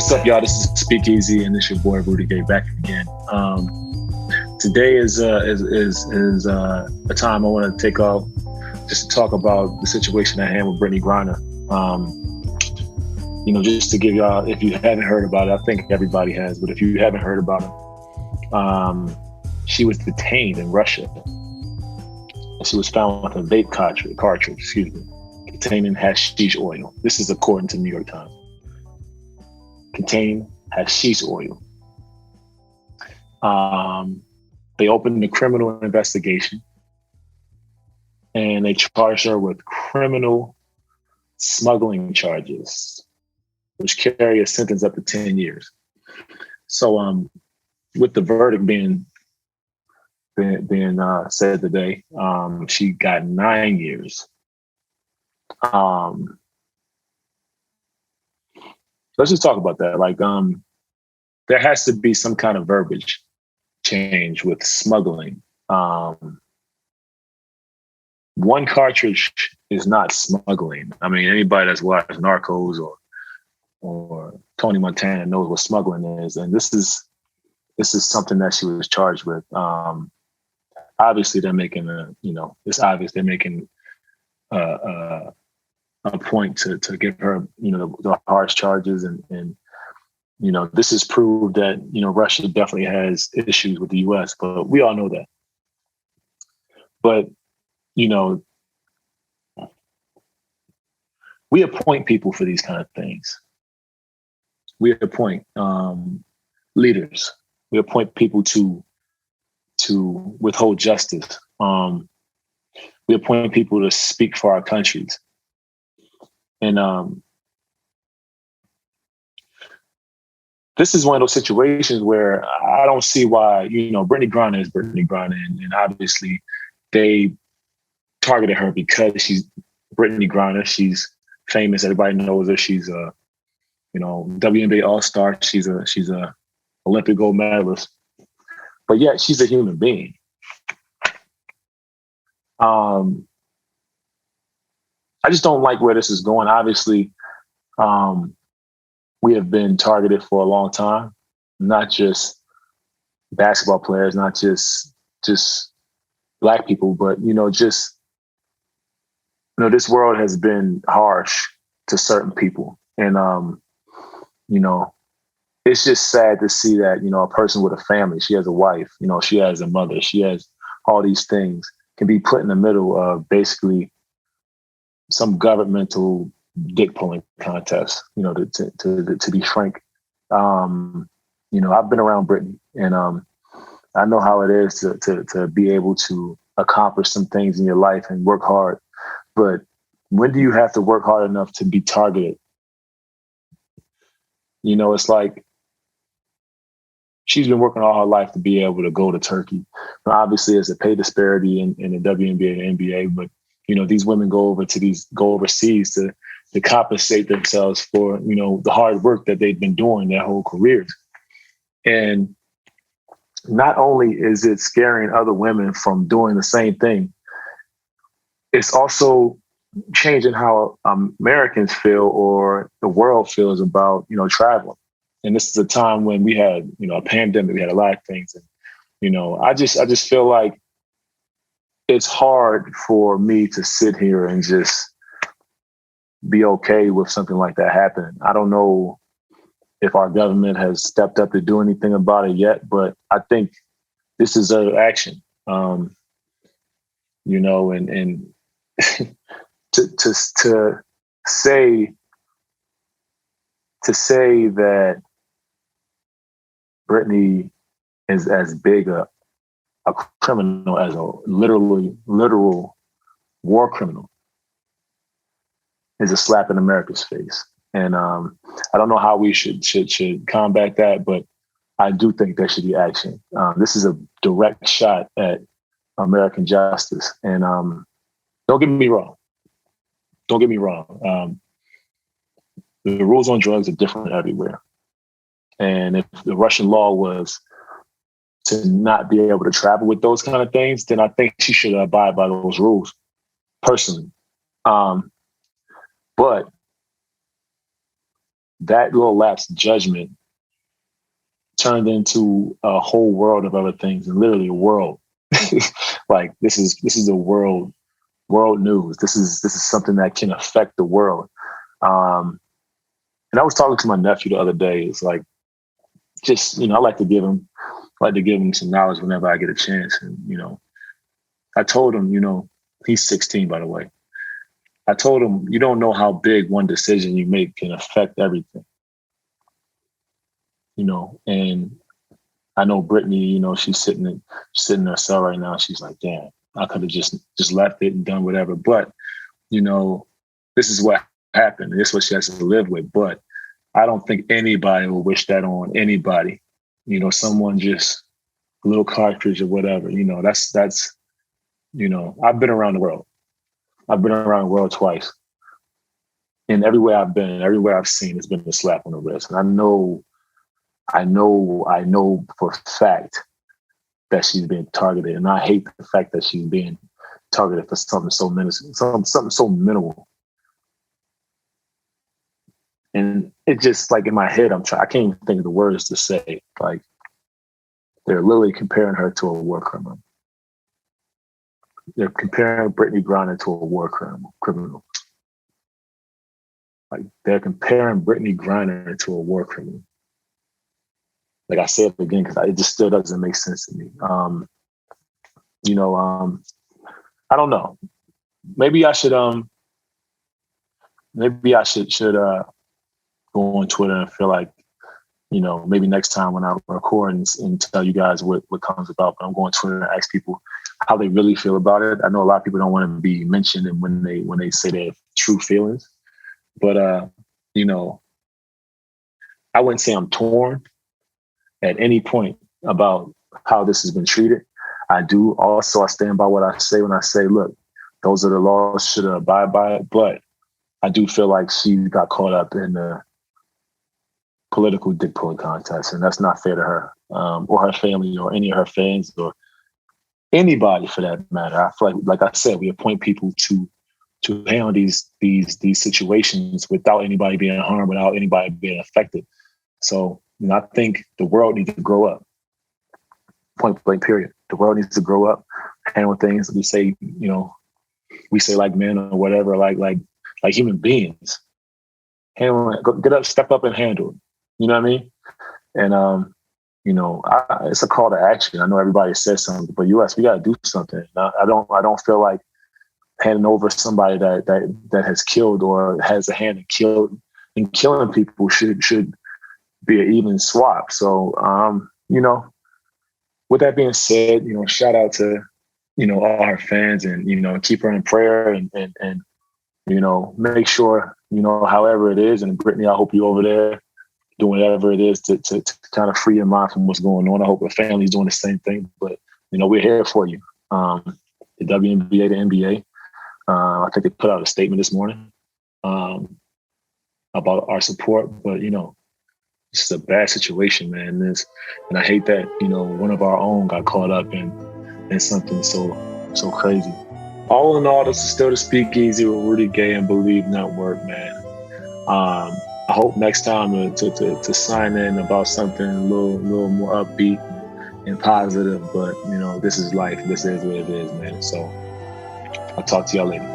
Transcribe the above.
What's up, y'all? This is Speakeasy, and this your boy Rudy back again. Today is a time I want to take off just to talk about the situation at hand with Brittney Griner. Just to give y'all, if you haven't heard about it, I think everybody has, but if you haven't heard about it, she was detained in Russia. She was found with a vape cartridge, containing hashish oil. This is according to New York Times. Containing hashish oil. They opened a criminal investigation and they charged her with criminal smuggling charges, which carry a sentence up to 10 years. So with the verdict being said today, she got 9 years. Let's just talk about that. Like, there has to be some kind of verbiage change with smuggling. One cartridge is not smuggling. I mean, anybody that's watched Narcos or Tony Montana knows what smuggling is, and this is something that she was charged with. Obviously, they're making it's obvious they're making a point to give her, the harsh charges, and this has proved that, Russia definitely has issues with the U.S., but we all know that. But, we appoint people for these kind of things. We appoint leaders. We appoint people to withhold justice. We appoint people to speak for our countries. And this is one of those situations where I don't see why, Brittney Griner is Brittney Griner, and obviously they targeted her because she's Brittney Griner. She's famous. Everybody knows her. She's a, WNBA All-Star. She's a Olympic gold medalist. But yet she's a human being. I just don't like where this is going. Obviously, we have been targeted for a long time, not just basketball players, not just Black people, but, this world has been harsh to certain people. And, it's just sad to see that, a person with a family, she has a wife, she has a mother, she has all these things, can be put in the middle of basically some governmental dick pulling contest, to be frank. I've been around Brittney, and I know how it is to be able to accomplish some things in your life and work hard. But when do you have to work hard enough to be targeted? It's like she's been working all her life to be able to go to Turkey. Now, obviously, there's a pay disparity in the WNBA and NBA, but these women go overseas to compensate themselves for, the hard work that they've been doing their whole careers. And not only is it scaring other women from doing the same thing, it's also changing how Americans feel or the world feels about, traveling. And this is a time when we had, a pandemic, we had a lot of things. And, I just feel like it's hard for me to sit here and just be okay with something like that happening. I don't know if our government has stepped up to do anything about it yet, but I think this is an action. And to say that Brittney is as big a criminal as a literal war criminal is a slap in America's face. And I don't know how we should combat that, but I do think there should be action. This is a direct shot at American justice. And don't get me wrong. The rules on drugs are different everywhere. And if the Russian law was to not be able to travel with those kind of things, then I think she should abide by those rules, personally. But that little lapse of judgment turned into a whole world of other things, and literally a world. Like this is the world news. This is something that can affect the world. And I was talking to my nephew the other day. It's like, just, I like to give him some knowledge whenever I get a chance. And, I told him, he's 16, by the way. I told him, you don't know how big one decision you make can affect everything. And I know Brittany, she's sitting in her cell right now. She's like, damn, I could have just left it and done whatever. But, this is what happened. This is what she has to live with. But I don't think anybody will wish that on anybody. Someone just a little cartridge or whatever. That's I've been around the world. I've been around the world twice. And everywhere I've been, everywhere I've seen, it's been a slap on the wrist. And I know for a fact that she's being targeted. And I hate the fact that she's being targeted for something so minimal. And it's just like in my head, I can't even think of the words to say. Like, they're literally comparing her to a war criminal. They're comparing Brittney Griner to a war criminal. Like, they're comparing Brittney Griner to a war criminal. Like, I say it again because it just still doesn't make sense to me. I don't know. Maybe I should go on Twitter and feel like, maybe next time when I record and tell you guys what comes about, but I'm going on Twitter and ask people how they really feel about it. I know a lot of people don't want to be mentioned and when they say their true feelings, but I wouldn't say I'm torn at any point about how this has been treated. I stand by what I say when I say, look, those are the laws, should abide by it. But I do feel like she got caught up in the political dick pulling contest, and that's not fair to her or her family or any of her fans or anybody for that matter. I feel like I said, we appoint people to handle these situations without anybody being harmed, without anybody being affected. So I think the world needs to grow up. Point blank, period. The world needs to grow up, handle things. We say like men or whatever, like human beings. Handle it. Get up, step up and handle it. You know what I mean? And, it's a call to action. I know everybody says something, but US, we got to do something. I don't feel like handing over somebody that has killed or has a hand in killing people should be an even swap. So, with that being said, shout out to, all her fans and, keep her in prayer and make sure, however it is. And Brittany, I hope you over there doing whatever it is to kind of free your mind from what's going on. I hope your family's doing the same thing, but we're here for you. The WNBA, the NBA, I think they put out a statement this morning about our support, but it's a bad situation, man. And I hate that, one of our own got caught up in something so crazy. All in all, this is still the Speakeasy with Rudy Gay and Believe Network, man. I hope next time to sign in about something a little more upbeat and positive, but this is life. This is what it is, man. So I'll talk to y'all later.